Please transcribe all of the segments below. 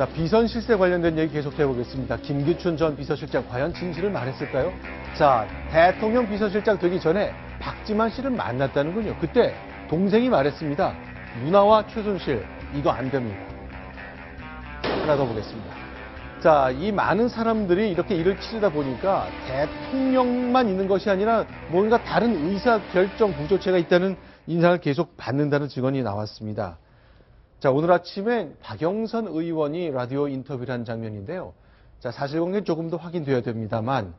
자, 비선 실세 관련된 얘기 계속해 보겠습니다. 김기춘 전 비서실장 과연 진실을 말했을까요? 자, 대통령 비서실장 되기 전에 박지만 씨를 만났다는군요. 그때 동생이 말했습니다. 누나와 최순실 이거 안 됩니다. 하나 더 보겠습니다. 자, 이 많은 사람들이 이렇게 일을 치르다 보니까 대통령만 있는 것이 아니라 뭔가 다른 의사결정 구조체가 있다는 인상을 계속 받는다는 증언이 나왔습니다. 자, 오늘 아침에 박영선 의원이 라디오 인터뷰를 한 장면인데요. 자, 사실관계는 조금 더 확인돼야 됩니다만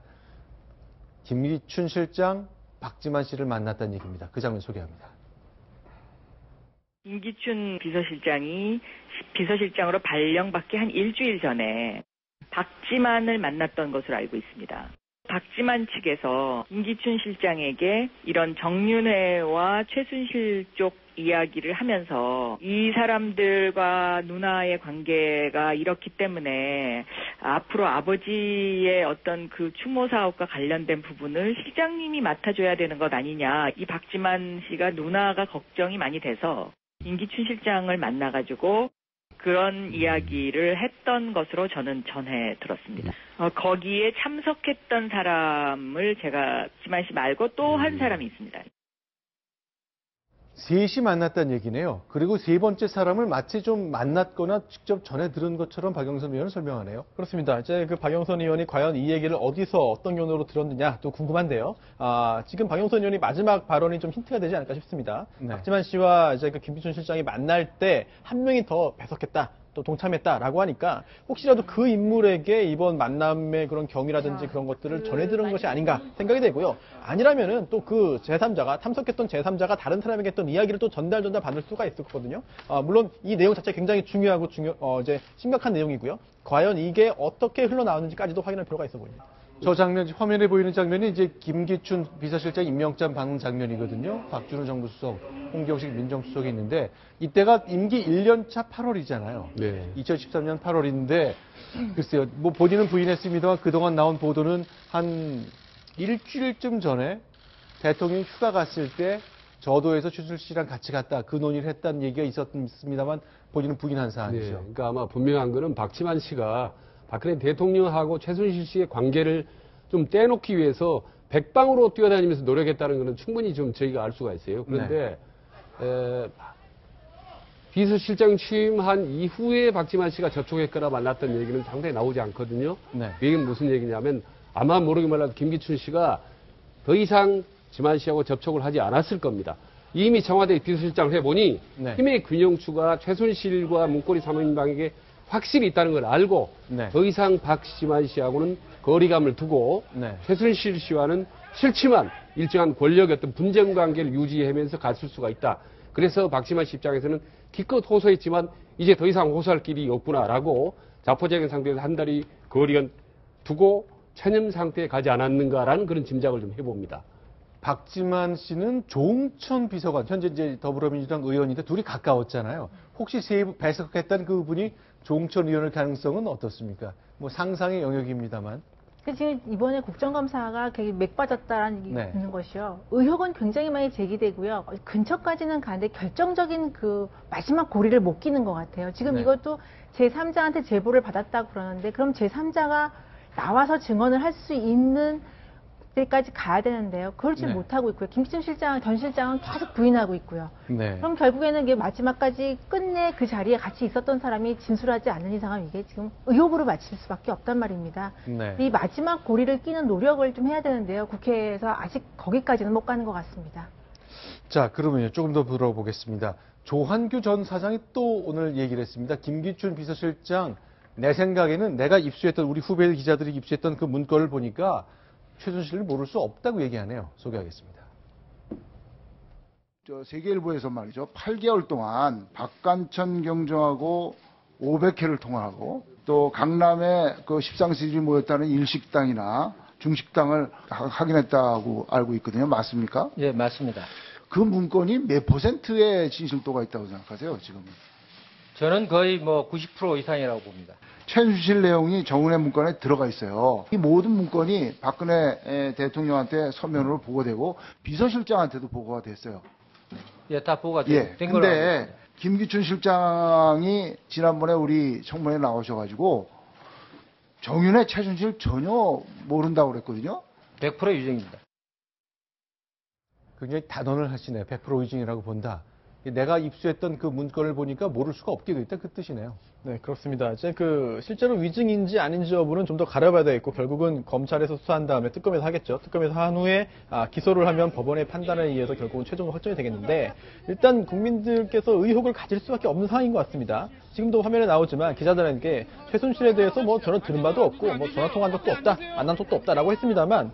김기춘 실장, 박지만 씨를 만났다는 얘기입니다. 그 장면 소개합니다. 김기춘 비서실장이 비서실장으로 발령받기 한 일주일 전에 박지만을 만났던 것으로 알고 있습니다. 박지만 측에서 김기춘 실장에게 이런 정윤회와 최순실 쪽 이야기를 하면서 이 사람들과 누나의 관계가 이렇기 때문에 앞으로 아버지의 어떤 그 추모 사업과 관련된 부분을 실장님이 맡아줘야 되는 것 아니냐. 이 박지만 씨가 누나가 걱정이 많이 돼서 김기춘 실장을 만나가지고 그런 이야기를 했던 것으로 저는 전해 들었습니다. 거기에 참석했던 사람을 제가 지만 씨 말고 또 한 사람이 있습니다. 셋이 만났다는 얘기네요. 그리고 세 번째 사람을 마치 좀 만났거나 직접 전해 들은 것처럼 박영선 의원은 설명하네요. 그렇습니다. 이제 그 박영선 의원이 과연 이 얘기를 어디서 어떤 경로로 들었느냐 또 궁금한데요. 지금 박영선 의원이 마지막 발언이 좀 힌트가 되지 않을까 싶습니다. 네. 박지만 씨와 이제 그 김기춘 실장이 만날 때 한 명이 더 배석했다. 또 동참했다라고 하니까 혹시라도 그 인물에게 이번 만남의 그런 경위라든지 그런 것들을 전해 들은 것이 아닌가 생각이 되고요. 아니라면은 또 그 제3자가 참석했던 제3자가 다른 사람에게 했던 이야기를 또 전달 받을 수가 있을 거거든요. 물론 이 내용 자체 굉장히 중요하고 이제 심각한 내용이고요. 과연 이게 어떻게 흘러나오는지까지도 확인할 필요가 있어 보입니다. 저 장면, 화면에 보이는 장면이 이제 김기춘 비서실장 임명장 받는 장면이거든요. 박준호 정부수석, 홍경식 민정수석이 있는데 이때가 임기 1년차 8월이잖아요. 네. 2013년 8월인데 글쎄요. 뭐 본인은 부인했습니다만 그동안 나온 보도는 한 일주일쯤 전에 대통령이 휴가 갔을 때 저도에서 최순실 씨랑 같이 갔다 그 논의를 했다는 얘기가 있었습니다만 본인은 부인한 사안이죠. 네, 그러니까 아마 분명한 거는 박지만 씨가 박근혜 대통령하고 최순실 씨의 관계를 좀 떼놓기 위해서 백방으로 뛰어다니면서 노력했다는 것은 충분히 좀 저희가 알 수가 있어요. 그런데 비서실장 취임한 이후에 박지만 씨가 접촉했거나 만났던 얘기는 상당히 나오지 않거든요. 네. 이게 무슨 얘기냐면 아마 모르게 말라도 김기춘 씨가 더 이상 지만 씨하고 접촉을 하지 않았을 겁니다. 이미 청와대 비서실장을 해보니 네. 힘의 균형추가 최순실과 문고리 사모님방에게 확실히 있다는 걸 알고 네. 더 이상 박지만 씨하고는 거리감을 두고 네. 최순실 씨와는 싫지만 일정한 권력의 어떤 분쟁 관계를 유지하면서 갔을 수가 있다. 그래서 박지만 씨 입장에서는 기껏 호소했지만 이제 더 이상 호소할 길이 없구나라고 자포자기 상태에서 한 달이 거리감 두고 체념 상태에 가지 않았는가라는 그런 짐작을 좀 해봅니다. 박지만 씨는 조응천 비서관, 현재 이제 더불어민주당 의원인데 둘이 가까웠잖아요. 혹시 배석했다는 그 분이 조응천 의원일 가능성은 어떻습니까? 뭐 상상의 영역입니다만. 지금 이번에 국정감사가 되게 맥 빠졌다는 얘기 네. 있는 것이요. 의혹은 굉장히 많이 제기되고요. 근처까지는 가는데 결정적인 그 마지막 고리를 못 끼는 것 같아요. 지금 네. 이것도 제3자한테 제보를 받았다고 그러는데 그럼 제3자가 나와서 증언을 할 수 있는 때까지 가야 되는데요. 그러지 네. 못하고 있고요. 김기춘 실장, 전 실장은 계속 부인하고 있고요. 네. 그럼 결국에는 이게 마지막까지 끝내 그 자리에 같이 있었던 사람이 진술하지 않는 이상은 이게 지금 의혹으로 마칠 수밖에 없단 말입니다. 네. 이 마지막 고리를 끼는 노력을 좀 해야 되는데요. 국회에서 아직 거기까지는 못 가는 것 같습니다. 자, 그러면요. 조금 더 들어보겠습니다. 조한규 전 사장이 또 오늘 얘기를 했습니다. 김기춘 비서실장, 내 생각에는 내가 입수했던 우리 후배 기자들이 입수했던 그 문건을 보니까 최순실을 모를 수 없다고 얘기하네요. 소개하겠습니다. 세계일보에서 말이죠. 8개월 동안 박관천 경정하고 500회를 통화하고 또 강남에 그 십상시들이 모였다는 일식당이나 중식당을 확인했다고 알고 있거든요. 맞습니까? 예, 맞습니다. 그 문건이 몇 %의 진실도가 있다고 생각하세요, 지금? 저는 거의 뭐 90% 이상이라고 봅니다. 최순실 내용이 정은혜 문건에 들어가 있어요. 이 모든 문건이 박근혜 대통령한테 서면으로 보고되고 비서실장한테도 보고가 됐어요. 예, 다 보고가 예. 된 걸로 알고 근데 있습니다. 김기춘 실장이 지난번에 우리 청문회에 나오셔가지고 정윤회 최순실 전혀 모른다고 그랬거든요. 100% 유죄입니다. 굉장히 단언을 하시네요. 100% 위증이라고 본다. 내가 입수했던 그 문건을 보니까 모를 수가 없게 돼 있다 그 뜻이네요. 네, 그렇습니다. 이제 실제로 위증인지 아닌지 여부는 좀 더 가려봐야 되겠고, 결국은 검찰에서 수사한 다음에 특검에서 하겠죠. 특검에서 한 후에 기소를 하면 법원의 판단에 의해서 결국은 최종 확정이 되겠는데, 일단 국민들께서 의혹을 가질 수밖에 없는 상황인 것 같습니다. 지금도 화면에 나오지만 기자들에게 최순실에 대해서 전혀 들은 바도 없고, 전화 통화한 적도 없다, 만난 적도 없다라고 했습니다만,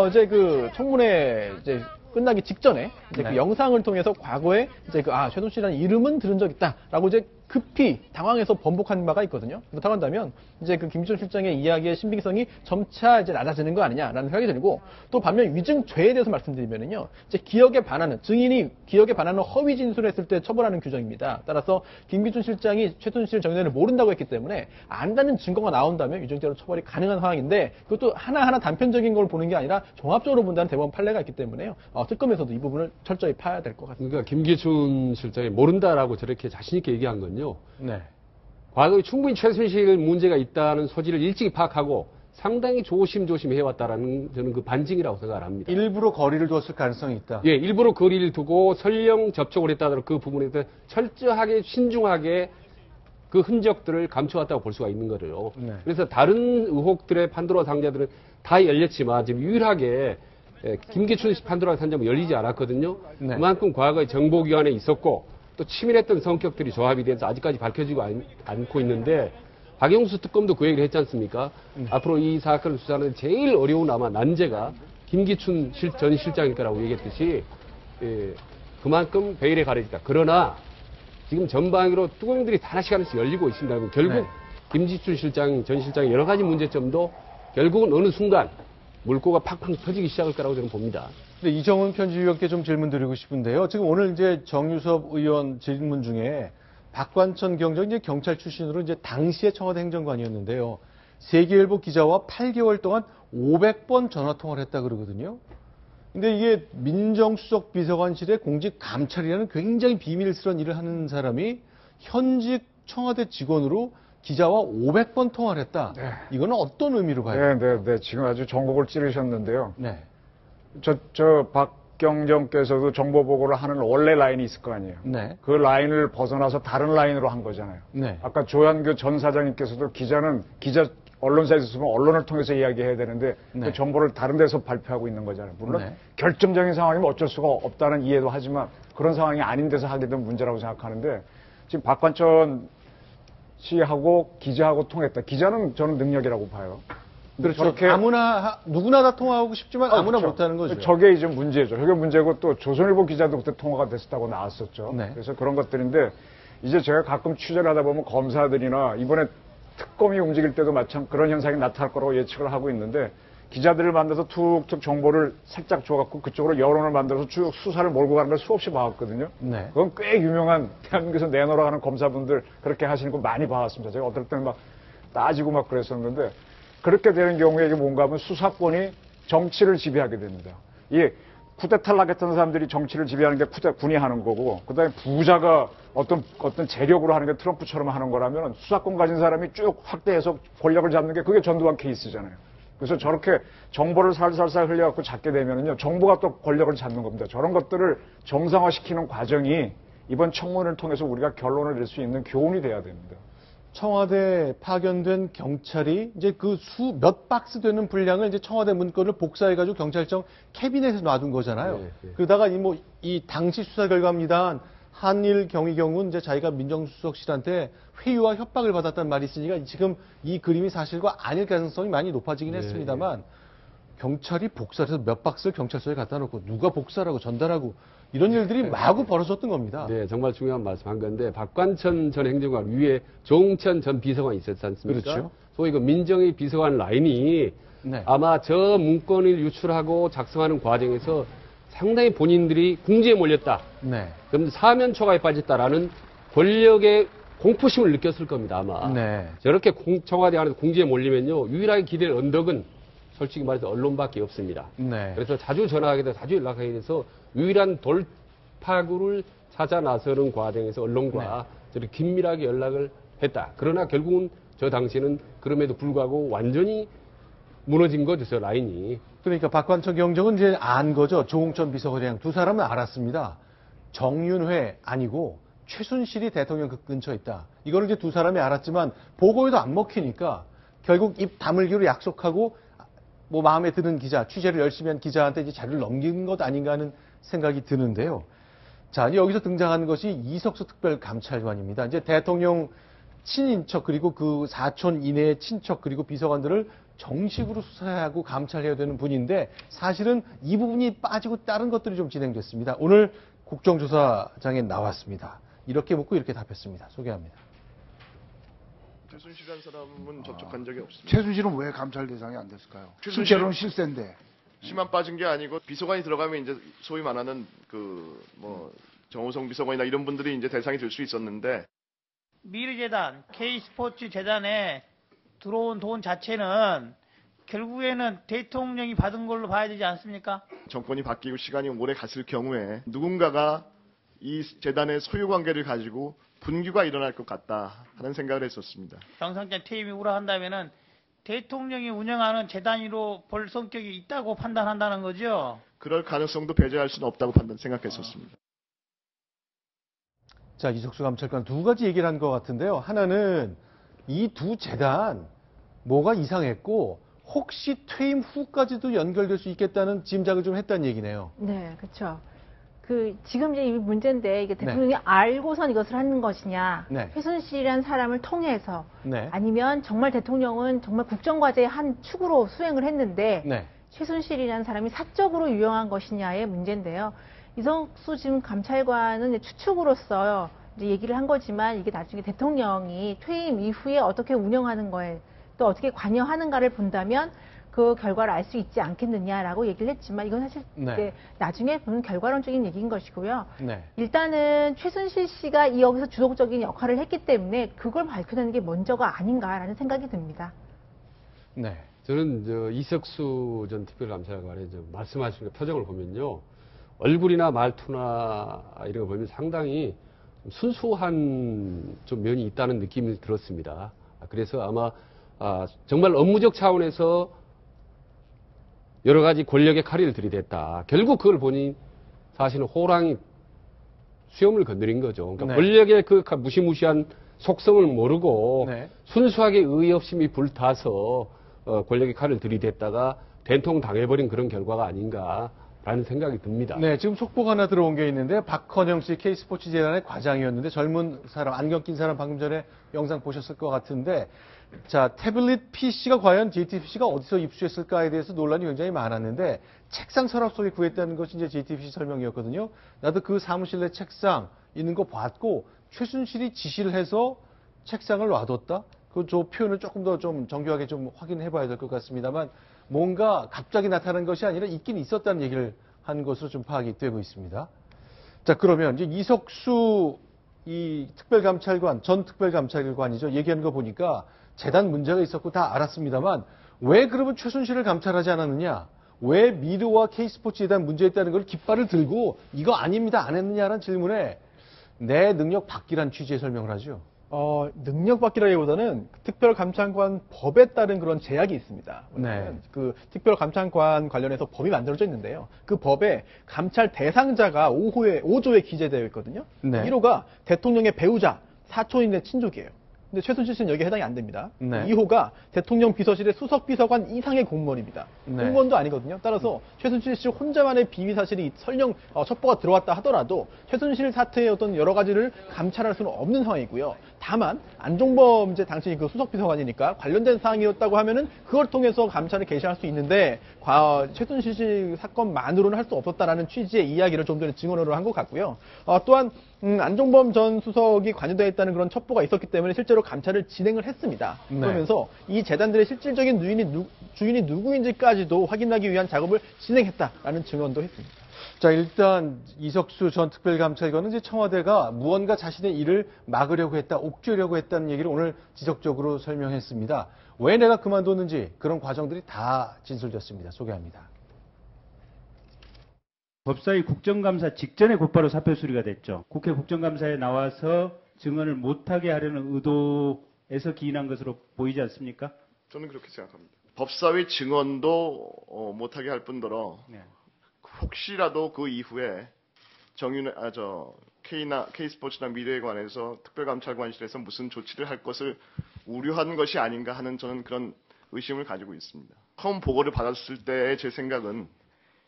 이제 청문회 끝나기 직전에 이제 네. 그 영상을 통해서 과거에 이제 최순실이라는 이름은 들은 적 있다라고 이제 급히 당황해서 번복한 바가 있거든요. 그렇다고 한다면 이제 김기춘 실장의 이야기의 신빙성이 점차 이제 낮아지는 거 아니냐라는 생각이 들고, 또 반면 위증죄에 대해서 말씀드리면은요, 이제 기억에 반하는 증인이 기억에 반하는 허위 진술을 했을 때 처벌하는 규정입니다. 따라서 김기춘 실장이 최순실 정윤회를 모른다고 했기 때문에 안다는 증거가 나온다면 위증죄로 처벌이 가능한 상황인데, 그것도 하나하나 단편적인 걸 보는 게 아니라 종합적으로 본다는 대법원 판례가 있기 때문에요. 특검에서도 이 부분을 철저히 파야 될 것 같습니다. 그러니까 김기춘 실장이 모른다라고 저렇게 자신 있게 얘기한 건요. 네. 과거에 충분히 최순실 문제가 있다는 소지를 일찍 파악하고 상당히 조심조심 해왔다라는 저는 그 반증이라고 생각을 합니다. 일부러 거리를 두었을 가능성이 있다. 예, 일부러 거리를 두고 설령 접촉을 했다더라도 그 부분에 대해서 철저하게 신중하게 그 흔적들을 감춰왔다고 볼 수가 있는 거예요. 네. 그래서 다른 의혹들의 판도라 상자들은 다 열렸지만 지금 유일하게 김기춘 판도라 상자는 열리지 않았거든요. 네. 그만큼 과거에 정보기관에 있었고 또 치밀했던 성격들이 조합이 돼서 아직까지 밝혀지고 않고 있는데, 박영수 특검도 그 얘기를 했지 않습니까? 앞으로 이 사건을 수사하는 제일 어려운 아마 난제가 김기춘 전 실장일 거라고 얘기했듯이, 그만큼 베일에 가려지다. 그러나 지금 전방위로 뚜껑들이 하나씩 하나씩 열리고 있습니다. 결국 네. 김기춘 전 실장의 여러 가지 문제점도 결국은 어느 순간 물꼬가 팍팍 터지기 시작할 거라고 저는 봅니다. 근데 이정훈 편집위원께 좀 질문 드리고 싶은데요. 지금 오늘 이제 정유섭 의원 질문 중에 박관천 경정 이제 경찰 출신으로 이제 당시의 청와대 행정관이었는데요. 세계일보 기자와 8개월 동안 500번 전화 통화를 했다 그러거든요. 근데 이게 민정수석 비서관실의 공직 감찰이라는 굉장히 비밀스러운 일을 하는 사람이 현직 청와대 직원으로 기자와 500번 통화를 했다. 네. 이거는 어떤 의미로 봐요? 네. 지금 아주 정곡을 찌르셨는데요. 네. 박경정께서도 정보 보고를 하는 원래 라인이 있을 거 아니에요. 네. 그 라인을 벗어나서 다른 라인으로 한 거잖아요. 네. 아까 조한규 전 사장님께서도 언론사에서 있으면 언론을 통해서 이야기해야 되는데 네. 그 정보를 다른 데서 발표하고 있는 거잖아요. 물론 네. 결정적인 상황이면 어쩔 수가 없다는 이해도 하지만 그런 상황이 아닌 데서 하게 된 문제라고 생각하는데, 지금 박관천 씨하고 기자하고 통했다. 기자는 저는 능력이라고 봐요. 그렇죠. 저렇게 누구나 다 통화하고 싶지만 아무나 그렇죠. 못하는 거죠. 저게 이제 문제죠. 저게 문제고, 또 조선일보 기자도 그때 통화가 됐었다고 나왔었죠. 네. 그래서 그런 것들인데, 이제 제가 가끔 취재를 하다 보면 검사들이나 이번에 특검이 움직일 때도 마찬 그런 현상이 나타날 거라고 예측을 하고 있는데, 기자들을 만나서 툭툭 정보를 살짝 줘갖고 그쪽으로 여론을 만들어서 쭉 수사를 몰고 가는 걸 수없이 봐왔거든요. 네. 그건 꽤 유명한 대한민국에서 내놓으라 하는 검사분들 그렇게 하시는 거 많이 봐왔습니다. 제가 어떨 때는 막 따지고 막 그랬었는데, 그렇게 되는 경우에 이게 뭔가 하면 수사권이 정치를 지배하게 됩니다. 이 쿠데타를 하겠다는 사람들이 정치를 지배하는 게 군이 하는 거고, 그 다음에 부자가 어떤 재력으로 하는 게 트럼프처럼 하는 거라면 수사권 가진 사람이 쭉 확대해서 권력을 잡는 게 그게 전두환 케이스잖아요. 그래서 저렇게 정보를 살살살 흘려갖고 잡게 되면은요, 정보가 또 권력을 잡는 겁니다. 저런 것들을 정상화시키는 과정이 이번 청문회를 통해서 우리가 결론을 낼 수 있는 교훈이 돼야 됩니다. 청와대 파견된 경찰이 이제 그 몇 박스 되는 분량을 이제 청와대 문건을 복사해가지고 경찰청 캐비넷에 놔둔 거잖아요. 네. 그러다가 이 당시 수사 결과입니다. 한일 경위 경우는 이제 자기가 민정수석실한테 회유와 협박을 받았다는 말이 있으니까 지금 이 그림이 사실과 아닐 가능성이 많이 높아지긴 네. 했습니다만, 경찰이 복사해서 몇 박스를 경찰서에 갖다 놓고 누가 복사하고 전달하고 이런 일들이 마구 벌어졌던 겁니다. 네, 정말 중요한 말씀한 건데, 박관천 전 행정관 위에 조응천 전 비서관이 있었지 않습니까? 그렇죠. 소위 그 민정의 비서관 라인이 네. 아마 저 문건을 유출하고 작성하는 과정에서 상당히 본인들이 궁지에 몰렸다. 네. 그럼 사면 초과에 빠졌다라는 권력의 공포심을 느꼈을 겁니다, 아마. 네. 저렇게 청와대 안에서 궁지에 몰리면요, 유일하게 기댈 언덕은 솔직히 말해서 언론밖에 없습니다. 네. 그래서 자주 전화하게 돼서 자주 연락하게 돼서 유일한 입하구를 찾아 나서는 과정에서 언론과 저렇게 긴밀하게 연락을 했다. 그러나 결국은 저 당시에는 그럼에도 불구하고 완전히 무너진 거죠, 저 라인이. 그러니까 박관철 경정은 이제 안 거죠. 조홍천 비서관이랑 두 사람은 알았습니다. 정윤회 아니고 최순실이 대통령 그 근처에 있다. 이거를 이제 두 사람이 알았지만 보고에도 안 먹히니까 결국 입 다물기로 약속하고 뭐 마음에 드는 기자, 취재를 열심히 한 기자한테 이제 자료를 넘기는 것 아닌가 하는 생각이 드는데요. 자, 이제 여기서 등장하는 것이 이석수 특별감찰관입니다. 이제 대통령 친인척 그리고 그 사촌 이내의 친척 그리고 비서관들을 정식으로 수사하고 감찰해야 되는 분인데 사실은 이 부분이 빠지고 다른 것들이 좀 진행됐습니다. 오늘 국정조사장에 나왔습니다. 이렇게 묻고 이렇게 답했습니다. 소개합니다. 최순실이라는 사람은 접촉한 적이 없습니다. 최순실은 왜 감찰 대상이 안 됐을까요? 실제로는 실세인데. 심한 빠진 게 아니고 비서관이 들어가면 이제 소위 말하는 정호성 비서관이나 이런 분들이 이제 대상이 될 수 있었는데 미르재단, K스포츠 재단에 들어온 돈 자체는 결국에는 대통령이 받은 걸로 봐야 되지 않습니까? 정권이 바뀌고 시간이 오래 갔을 경우에 누군가가 이 재단의 소유 관계를 가지고 분규가 일어날 것 같다 하는 생각을 했었습니다. 정상장 퇴임이 우려한다면은 대통령이 운영하는 재단으로 볼 성격이 있다고 판단한다는 거죠. 그럴 가능성도 배제할 수는 없다고 생각했었습니다. 자, 이석수 감찰관 두 가지 얘기를 한 것 같은데요. 하나는 이 두 재단 뭐가 이상했고 혹시 퇴임 후까지도 연결될 수 있겠다는 짐작을 좀 했다는 얘기네요. 네, 그렇죠. 지금 이제 이 문제인데 이게 대통령이 알고선 이것을 하는 것이냐, 최순실이라는 사람을 통해서 아니면 정말 대통령은 정말 국정과제의 한 축으로 수행을 했는데 최순실이라는 사람이 사적으로 유용한 것이냐의 문제인데요. 이석수 지금 감찰관은 추측으로서 이제 얘기를 한 거지만 이게 나중에 대통령이 퇴임 이후에 어떻게 운영하는 거에 또 어떻게 관여하는가를 본다면 그 결과를 알 수 있지 않겠느냐라고 얘기를 했지만 이건 사실 이제 나중에 보는 결과론적인 얘기인 것이고요. 일단은 최순실 씨가 여기서 주도적인 역할을 했기 때문에 그걸 밝혀내는 게 먼저가 아닌가라는 생각이 듭니다. 네. 저는 이석수 전 특별감찰관의 말씀하신 표정을 보면요. 얼굴이나 말투나 이런 거 보면 상당히 순수한 좀 면이 있다는 느낌이 들었습니다. 그래서 아마 정말 업무적 차원에서 여러 가지 권력의 칼을 들이댔다. 결국 그걸 보니 사실은 호랑이 수염을 건드린 거죠. 그러니까 권력의 그 무시무시한 속성을 모르고 순수하게 의협심이 불타서 권력의 칼을 들이댔다가 된통 당해버린 그런 결과가 아닌가라는 생각이 듭니다. 네, 지금 속보가 하나 들어온 게 있는데 박헌영 씨 K스포츠 재단의 과장이었는데 젊은 사람, 안경 낀 사람 방금 전에 영상 보셨을 것 같은데 자, 태블릿 PC가 과연 JTBC가 어디서 입수했을까에 대해서 논란이 굉장히 많았는데 책상 서랍 속에 구했다는 것이 이제 JTBC 설명이었거든요. 나도 그 사무실 내 책상 있는 거 봤고 최순실이 지시를 해서 책상을 놔뒀다? 저 표현을 조금 더 좀 정교하게 좀 확인해 봐야 될 것 같습니다만 뭔가 갑자기 나타난 것이 아니라 있긴 있었다는 얘기를 한 것으로 좀 파악이 되고 있습니다. 자, 그러면 이제 이석수 이 특별감찰관, 전 특별감찰관이죠. 얘기한 거 보니까 재단 문제가 있었고 다 알았습니다만 왜 그러면 최순실을 감찰하지 않았느냐? 왜 미르와 K스포츠에 대한 문제에 있다는 걸 깃발을 들고 이거 아닙니다. 안 했느냐라는 질문에 내 능력 밖이란 취지의 설명을 하죠. 능력 밖이라기보다는 특별감찰관 법에 따른 그런 제약이 있습니다. 그 특별감찰관 관련해서 법이 만들어져 있는데요. 그 법에 감찰 대상자가 5조에 기재되어 있거든요. 1호가 대통령의 배우자, 사촌인의 친족이에요. 근데 최순실 씨는 여기에 해당이 안 됩니다. 2호가 대통령 비서실의 수석 비서관 이상의 공무원입니다. 공무원도 아니거든요. 따라서 최순실 씨 혼자만의 비위 사실이 설령 첩보가 들어왔다 하더라도 최순실 사태의 어떤 여러 가지를 감찰할 수는 없는 상황이고요. 다만 안종범 이제 당시 그 수석 비서관이니까 관련된 사항이었다고 하면은 그걸 통해서 감찰을 개시할 수 있는데 최순실 씨 사건만으로는 할 수 없었다라는 취지의 이야기를 좀 전에 증언으로 한 것 같고요. 또한 안종범 전 수석이 관여되어 있다는 그런 첩보가 있었기 때문에 실제로 감찰을 진행을 했습니다. 그러면서 이 재단들의 실질적인 주인이 누구인지까지도 확인하기 위한 작업을 진행했다라는 증언도 했습니다. 자, 일단 이석수 전 특별감찰관은 이제 청와대가 무언가 자신의 일을 막으려고 했다, 옥죄려고 했다는 얘기를 오늘 지속적으로 설명했습니다. 왜 내가 그만뒀는지 그런 과정들이 다 진술됐습니다. 소개합니다. 법사위 국정감사 직전에 곧바로 사표 수리가 됐죠. 국회 국정감사에 나와서 증언을 못하게 하려는 의도에서 기인한 것으로 보이지 않습니까? 저는 그렇게 생각합니다. 법사위 증언도 못하게 할 뿐더러 네. 혹시라도 그 이후에 K스포츠나 미래에 관해서 특별감찰관실에서 무슨 조치를 할 것을 우려한 것이 아닌가 하는 저는 그런 의심을 가지고 있습니다. 처음 보고를 받았을 때의 제 생각은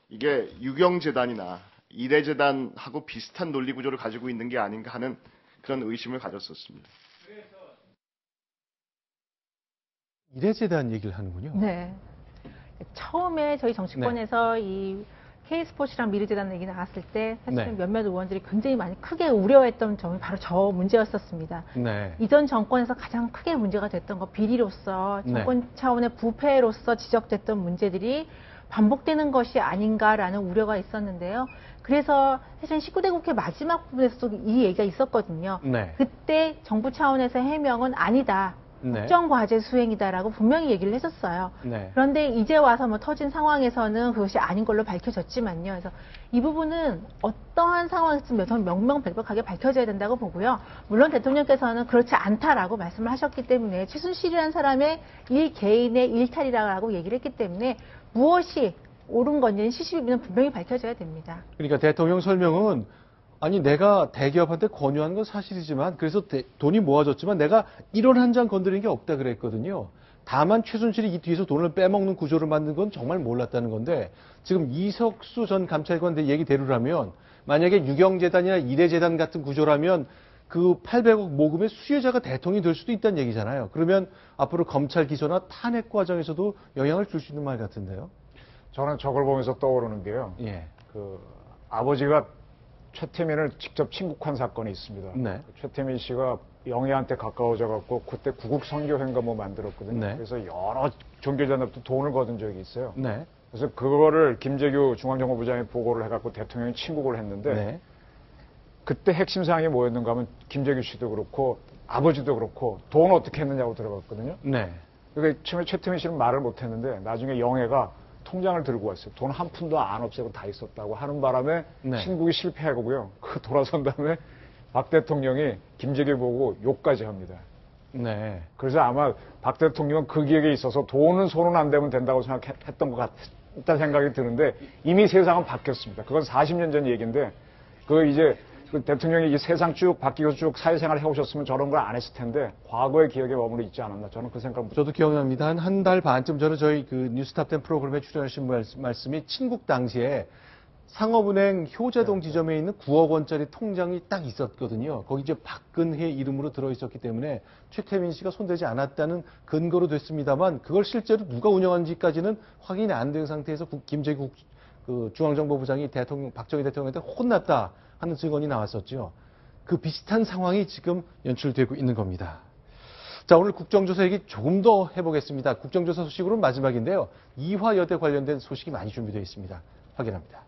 이게 유경재단이나 이래재단하고 비슷한 논리 구조를 가지고 있는 게 아닌가 하는 그런 의심을 가졌었습니다. 이래재단 얘기를 하는군요. 네. 처음에 저희 정치권에서 이 K스포츠랑 미래재단 얘기 나왔을 때 사실은 몇몇 의원들이 굉장히 많이 크게 우려했던 점이 바로 저 문제였었습니다. 이전 정권에서 가장 크게 문제가 됐던 거 비리로서 정권 차원의 부패로서 지적됐던 문제들이 반복되는 것이 아닌가라는 우려가 있었는데요. 그래서 사실 19대 국회 마지막 부분에서도 이 얘기가 있었거든요. 그때 정부 차원에서 해명은 아니다. 국정과제 수행이다라고 분명히 얘기를 했었어요. 그런데 이제 와서 뭐 터진 상황에서는 그것이 아닌 걸로 밝혀졌지만요. 그래서 이 부분은 어떠한 상황에서든 저는 명명백백하게 밝혀져야 된다고 보고요. 물론 대통령께서는 그렇지 않다라고 말씀을 하셨기 때문에 최순실이라는 사람의 개인의 일탈이라고 얘기를 했기 때문에 무엇이 옳은 건지는 시시비비는 분명히 밝혀져야 됩니다. 그러니까 대통령 설명은 아니 내가 대기업한테 권유한 건 사실이지만 그래서 돈이 모아졌지만 내가 1원 한 장 건드린 게 없다 그랬거든요. 다만 최순실이 이 뒤에서 돈을 빼먹는 구조를 만든 건 정말 몰랐다는 건데 지금 이석수 전 감찰관 얘기대로라면 만약에 유경재단이나 이래재단 같은 구조라면 그 800억 모금의 수혜자가 대통령이 될 수도 있다는 얘기잖아요. 그러면 앞으로 검찰 기소나 탄핵 과정에서도 영향을 줄 수 있는 말 같은데요. 저는 저걸 보면서 떠오르는 게요. 그 아버지가 최태민을 직접 친국한 사건이 있습니다. 최태민 씨가 영애한테 가까워져 갖고 그때 구국 선교회인가 뭐 만들었거든요. 그래서 여러 종교단합도 돈을 거둔 적이 있어요. 그래서 그거를 김재규 중앙정보부장이 보고를 해갖고 대통령이 친국을 했는데 그때 핵심 사항이 뭐였는가 하면 김재규 씨도 그렇고 아버지도 그렇고 돈 어떻게 했느냐고 들어갔거든요. 그러니까 처음에 최태민 씨는 말을 못했는데 나중에 영애가 통장을 들고 왔어요. 돈 한 푼도 안 없애고 다 있었다고 하는 바람에 친국이 실패하고요. 그 돌아선 다음에 박 대통령이 김재규 보고 욕까지 합니다. 그래서 아마 박 대통령은 그 기획에 있어서 돈은 손은 안 대면 된다고 생각했던 것 같다는 생각이 드는데 이미 세상은 바뀌었습니다. 그건 40년 전 얘기인데 이제 그 대통령이 이 세상 쭉 바뀌고 쭉 사회생활 해오셨으면 저런 걸 안 했을 텐데 과거의 기억에 머물러 있지 않았나 저는 그 생각을 저도 기억납니다. 한 달 반쯤 전에 저희 그 뉴스탑10 프로그램에 출연하신 말씀이 친국 당시에 상업은행 효자동 지점에 있는 9억 원짜리 통장이 딱 있었거든요. 거기 이제 박근혜 이름으로 들어있었기 때문에 최태민 씨가 손대지 않았다는 근거로 됐습니다만 그걸 실제로 누가 운영하는지까지는 확인이 안 된 상태에서 김재규 중앙정보부장이 박정희 대통령한테 혼났다 하는 증언이 나왔었죠. 그 비슷한 상황이 지금 연출되고 있는 겁니다. 자, 오늘 국정조사 얘기 조금 더 해보겠습니다. 국정조사 소식으로는 마지막인데요. 이화여대 관련된 소식이 많이 준비되어 있습니다. 확인합니다.